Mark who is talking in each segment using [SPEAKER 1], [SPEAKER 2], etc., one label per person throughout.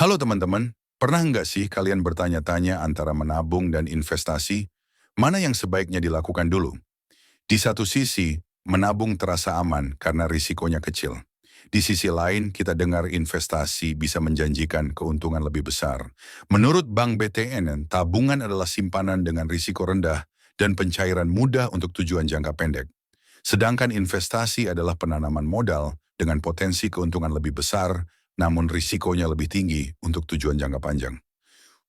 [SPEAKER 1] Halo teman-teman, pernah nggak sih kalian bertanya-tanya antara menabung dan investasi, mana yang sebaiknya dilakukan dulu? Di satu sisi, menabung terasa aman karena risikonya kecil. Di sisi lain, kita dengar investasi bisa menjanjikan keuntungan lebih besar. Menurut Bank BTN, tabungan adalah simpanan dengan risiko rendah dan pencairan mudah untuk tujuan jangka pendek. Sedangkan investasi adalah penanaman modal dengan potensi keuntungan lebih besar, namun risikonya lebih tinggi untuk tujuan jangka panjang.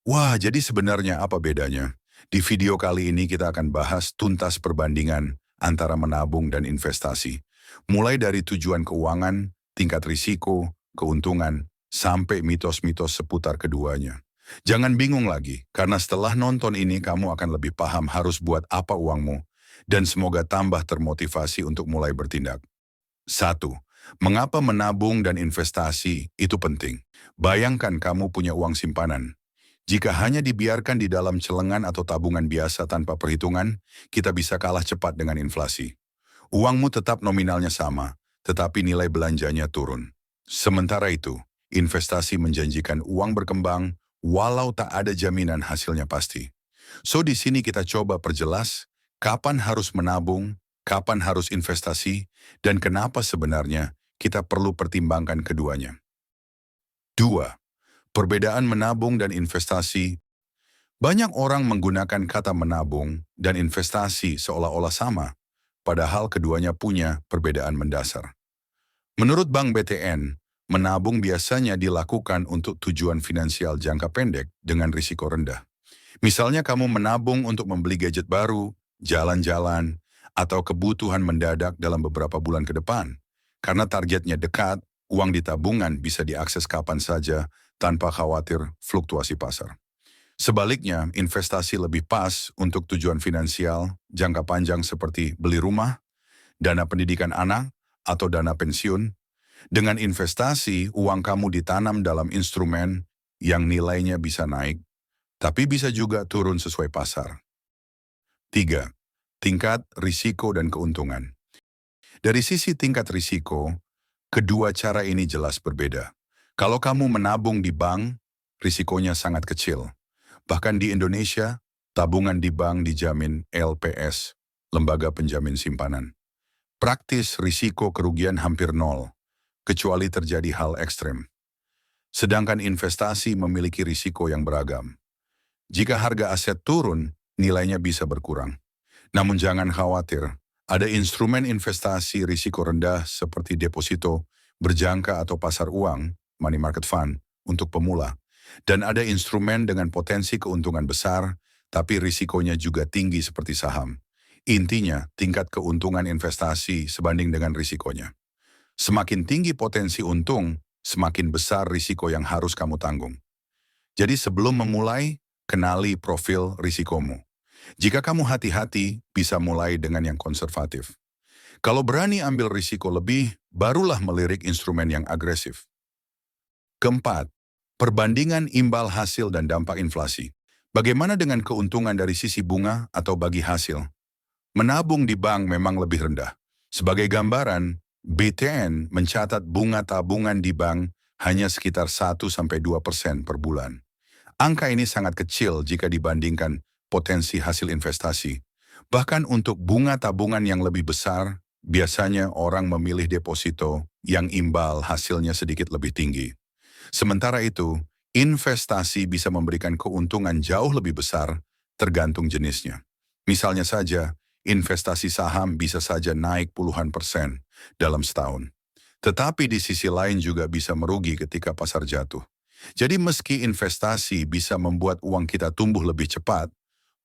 [SPEAKER 1] Wah, jadi sebenarnya apa bedanya? Di video kali ini kita akan bahas tuntas perbandingan antara menabung dan investasi. Mulai dari tujuan keuangan, tingkat risiko, keuntungan, sampai mitos-mitos seputar keduanya. Jangan bingung lagi, karena setelah nonton ini kamu akan lebih paham harus buat apa uangmu, dan semoga tambah termotivasi untuk mulai bertindak. 1. Mengapa menabung dan investasi itu penting? Bayangkan kamu punya uang simpanan. Jika hanya dibiarkan di dalam celengan atau tabungan biasa tanpa perhitungan, kita bisa kalah cepat dengan inflasi. Uangmu tetap nominalnya sama, tetapi nilai belanjanya turun. Sementara itu, investasi menjanjikan uang berkembang, walau tak ada jaminan hasilnya pasti. So di sini kita coba perjelas, kapan harus menabung, kapan harus investasi, dan kenapa sebenarnya kita perlu pertimbangkan keduanya. 2. Perbedaan menabung dan investasi. Banyak orang menggunakan kata menabung dan investasi seolah-olah sama, padahal keduanya punya perbedaan mendasar. Menurut Bank BTN, menabung biasanya dilakukan untuk tujuan finansial jangka pendek dengan risiko rendah. Misalnya kamu menabung untuk membeli gadget baru, jalan-jalan, atau kebutuhan mendadak dalam beberapa bulan ke depan. Karena targetnya dekat, uang di tabungan bisa diakses kapan saja tanpa khawatir fluktuasi pasar. Sebaliknya, investasi lebih pas untuk tujuan finansial jangka panjang seperti beli rumah, dana pendidikan anak, atau dana pensiun. Dengan investasi, uang kamu ditanam dalam instrumen yang nilainya bisa naik, tapi bisa juga turun sesuai pasar. 3. Tingkat risiko dan keuntungan. Dari sisi tingkat risiko, kedua cara ini jelas berbeda. Kalau kamu menabung di bank, risikonya sangat kecil. Bahkan di Indonesia, tabungan di bank dijamin LPS, Lembaga Penjamin Simpanan. Praktis risiko kerugian hampir nol, kecuali terjadi hal ekstrem. Sedangkan investasi memiliki risiko yang beragam. Jika harga aset turun, nilainya bisa berkurang. Namun jangan khawatir, ada instrumen investasi risiko rendah seperti deposito, berjangka atau pasar uang, money market fund, untuk pemula. Dan ada instrumen dengan potensi keuntungan besar, tapi risikonya juga tinggi seperti saham. Intinya, tingkat keuntungan investasi sebanding dengan risikonya. Semakin tinggi potensi untung, semakin besar risiko yang harus kamu tanggung. Jadi sebelum memulai, kenali profil risikomu. Jika kamu hati-hati, bisa mulai dengan yang konservatif. Kalau berani ambil risiko lebih, barulah melirik instrumen yang agresif. Keempat, perbandingan imbal hasil dan dampak inflasi. Bagaimana dengan keuntungan dari sisi bunga atau bagi hasil? Menabung di bank memang lebih rendah. Sebagai gambaran, BTN mencatat bunga tabungan di bank hanya sekitar 1-2% per bulan. Angka ini sangat kecil jika dibandingkan potensi hasil investasi. Bahkan untuk bunga tabungan yang lebih besar, biasanya orang memilih deposito yang imbal hasilnya sedikit lebih tinggi. Sementara itu, investasi bisa memberikan keuntungan jauh lebih besar tergantung jenisnya. Misalnya saja, investasi saham bisa saja naik puluhan persen dalam setahun. Tetapi di sisi lain juga bisa merugi ketika pasar jatuh. Jadi meski investasi bisa membuat uang kita tumbuh lebih cepat,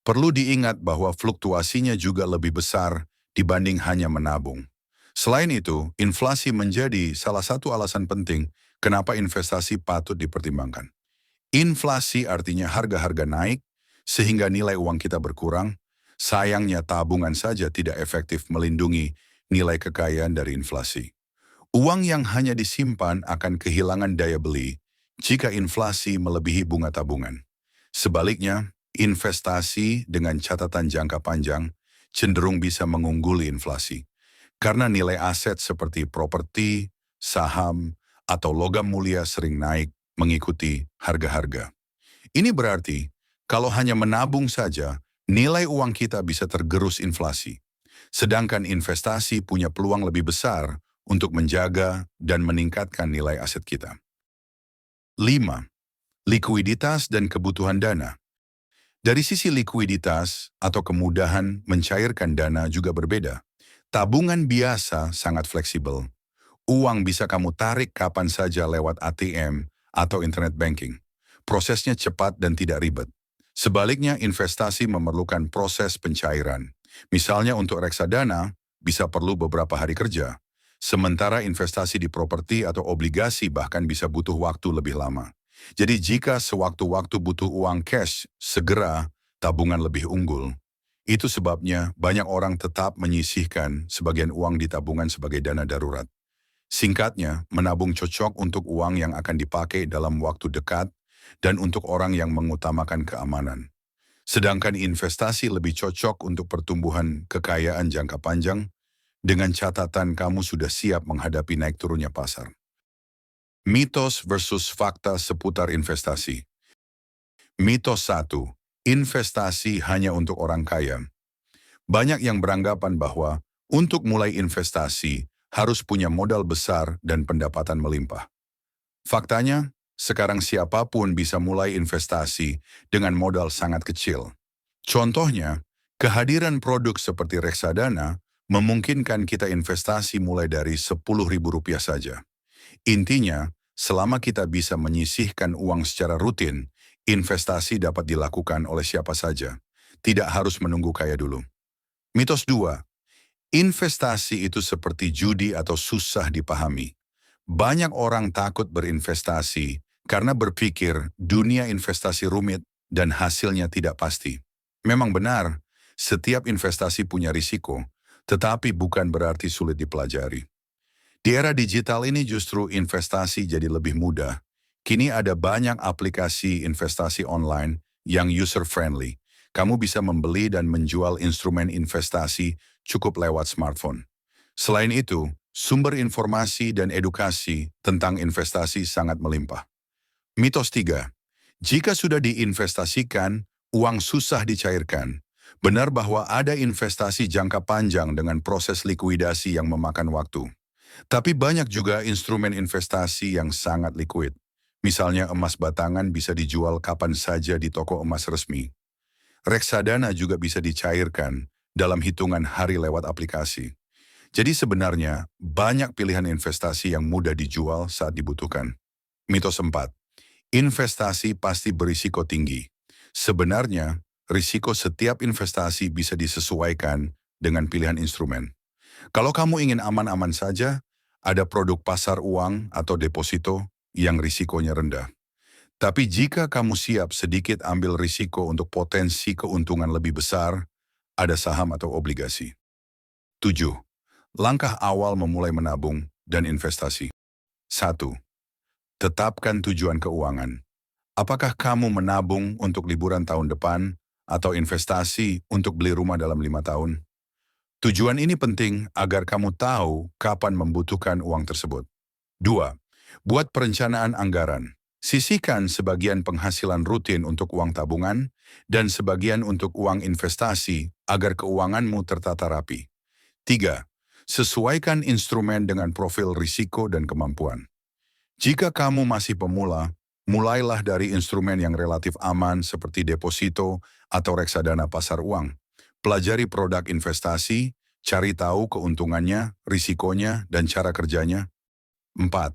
[SPEAKER 1] perlu diingat bahwa fluktuasinya juga lebih besar dibanding hanya menabung. Selain itu, inflasi menjadi salah satu alasan penting kenapa investasi patut dipertimbangkan. Inflasi artinya harga-harga naik, sehingga nilai uang kita berkurang. Sayangnya tabungan saja tidak efektif melindungi nilai kekayaan dari inflasi. Uang yang hanya disimpan akan kehilangan daya beli jika inflasi melebihi bunga tabungan. Sebaliknya, investasi dengan catatan jangka panjang cenderung bisa mengungguli inflasi. Karena nilai aset seperti properti, saham, atau logam mulia sering naik mengikuti harga-harga. Ini berarti, kalau hanya menabung saja, nilai uang kita bisa tergerus inflasi. Sedangkan investasi punya peluang lebih besar untuk menjaga dan meningkatkan nilai aset kita. 5. Likuiditas dan kebutuhan dana. Dari sisi likuiditas atau kemudahan mencairkan dana juga berbeda. Tabungan biasa sangat fleksibel. Uang bisa kamu tarik kapan saja lewat ATM atau internet banking. Prosesnya cepat dan tidak ribet. Sebaliknya, investasi memerlukan proses pencairan. Misalnya untuk reksadana, bisa perlu beberapa hari kerja. Sementara investasi di properti atau obligasi bahkan bisa butuh waktu lebih lama. Jadi jika sewaktu-waktu butuh uang cash, segera tabungan lebih unggul. Itu sebabnya banyak orang tetap menyisihkan sebagian uang di tabungan sebagai dana darurat. Singkatnya, menabung cocok untuk uang yang akan dipakai dalam waktu dekat dan untuk orang yang mengutamakan keamanan. Sedangkan investasi lebih cocok untuk pertumbuhan kekayaan jangka panjang dengan catatan kamu sudah siap menghadapi naik turunnya pasar. Mitos versus fakta seputar investasi. Mitos 1. Investasi hanya untuk orang kaya. Banyak yang beranggapan bahwa untuk mulai investasi harus punya modal besar dan pendapatan melimpah. Faktanya, sekarang siapapun bisa mulai investasi dengan modal sangat kecil. Contohnya, kehadiran produk seperti reksadana memungkinkan kita investasi mulai dari Rp10.000 saja. Intinya, selama kita bisa menyisihkan uang secara rutin, investasi dapat dilakukan oleh siapa saja. Tidak harus menunggu kaya dulu. Mitos 2. Investasi itu seperti judi atau susah dipahami. Banyak orang takut berinvestasi karena berpikir dunia investasi rumit dan hasilnya tidak pasti. Memang benar, setiap investasi punya risiko, tetapi bukan berarti sulit dipelajari. Di era digital ini justru investasi jadi lebih mudah. Kini ada banyak aplikasi investasi online yang user-friendly. Kamu bisa membeli dan menjual instrumen investasi cukup lewat smartphone. Selain itu, sumber informasi dan edukasi tentang investasi sangat melimpah. Mitos 3. Jika sudah diinvestasikan, uang susah dicairkan. Benar bahwa ada investasi jangka panjang dengan proses likuidasi yang memakan waktu. Tapi banyak juga instrumen investasi yang sangat liquid. Misalnya emas batangan bisa dijual kapan saja di toko emas resmi. Reksadana juga bisa dicairkan dalam hitungan hari lewat aplikasi. Jadi sebenarnya banyak pilihan investasi yang mudah dijual saat dibutuhkan. Mitos 4. Investasi pasti berisiko tinggi. Sebenarnya, risiko setiap investasi bisa disesuaikan dengan pilihan instrumen. Kalau kamu ingin aman-aman saja, ada produk pasar uang atau deposito yang risikonya rendah. Tapi jika kamu siap sedikit ambil risiko untuk potensi keuntungan lebih besar, ada saham atau obligasi. 7. Langkah awal memulai menabung dan investasi. 1. Tetapkan tujuan keuangan. Apakah kamu menabung untuk liburan tahun depan atau investasi untuk beli rumah dalam 5 tahun? Tujuan ini penting agar kamu tahu kapan membutuhkan uang tersebut. 2. Buat perencanaan anggaran. Sisihkan sebagian penghasilan rutin untuk uang tabungan dan sebagian untuk uang investasi agar keuanganmu tertata rapi. 3. Sesuaikan instrumen dengan profil risiko dan kemampuan. Jika kamu masih pemula, mulailah dari instrumen yang relatif aman seperti deposito atau reksadana pasar uang. Pelajari produk investasi, cari tahu keuntungannya, risikonya, dan cara kerjanya. 4.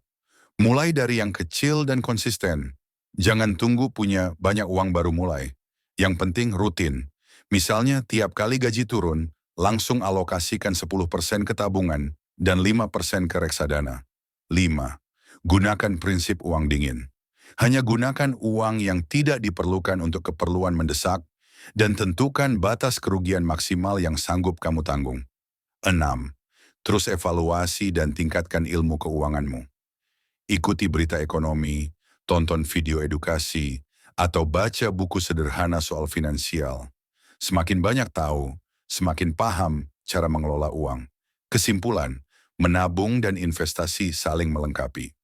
[SPEAKER 1] Mulai dari yang kecil dan konsisten. Jangan tunggu punya banyak uang baru mulai. Yang penting rutin. Misalnya tiap kali gaji turun, langsung alokasikan 10% ke tabungan dan 5% ke reksadana. 5. Gunakan prinsip uang dingin. Hanya gunakan uang yang tidak diperlukan untuk keperluan mendesak dan tentukan batas kerugian maksimal yang sanggup kamu tanggung. 6. Terus evaluasi dan tingkatkan ilmu keuanganmu. Ikuti berita ekonomi, tonton video edukasi, atau baca buku sederhana soal finansial. Semakin banyak tahu, semakin paham cara mengelola uang. Kesimpulan, menabung dan investasi saling melengkapi.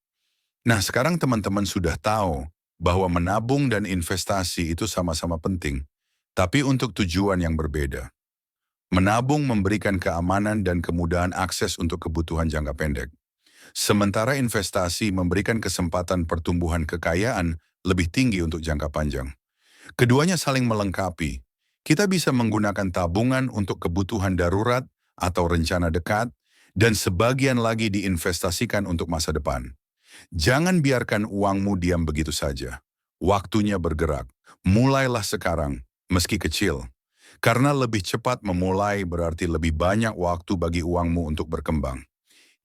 [SPEAKER 1] Nah, sekarang teman-teman sudah tahu bahwa menabung dan investasi itu sama-sama penting, tapi untuk tujuan yang berbeda. Menabung memberikan keamanan dan kemudahan akses untuk kebutuhan jangka pendek. Sementara investasi memberikan kesempatan pertumbuhan kekayaan lebih tinggi untuk jangka panjang. Keduanya saling melengkapi. Kita bisa menggunakan tabungan untuk kebutuhan darurat atau rencana dekat, dan sebagian lagi diinvestasikan untuk masa depan. Jangan biarkan uangmu diam begitu saja. Waktunya bergerak. Mulailah sekarang, meski kecil. Karena lebih cepat memulai berarti lebih banyak waktu bagi uangmu untuk berkembang.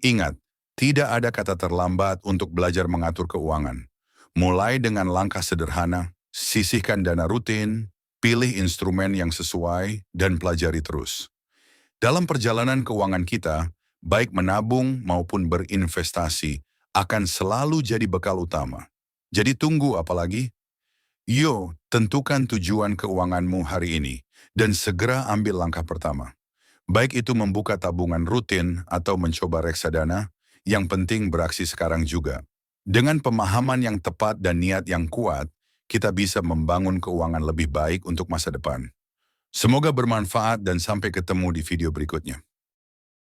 [SPEAKER 1] Ingat, tidak ada kata terlambat untuk belajar mengatur keuangan. Mulai dengan langkah sederhana, sisihkan dana rutin, pilih instrumen yang sesuai, dan pelajari terus. Dalam perjalanan keuangan kita, baik menabung maupun berinvestasi, akan selalu jadi bekal utama. Jadi tunggu apalagi? Yo, tentukan tujuan keuanganmu hari ini, dan segera ambil langkah pertama. Baik itu membuka tabungan rutin atau mencoba reksadana, yang penting beraksi sekarang juga. Dengan pemahaman yang tepat dan niat yang kuat, kita bisa membangun keuangan lebih baik untuk masa depan. Semoga bermanfaat dan sampai ketemu di video berikutnya.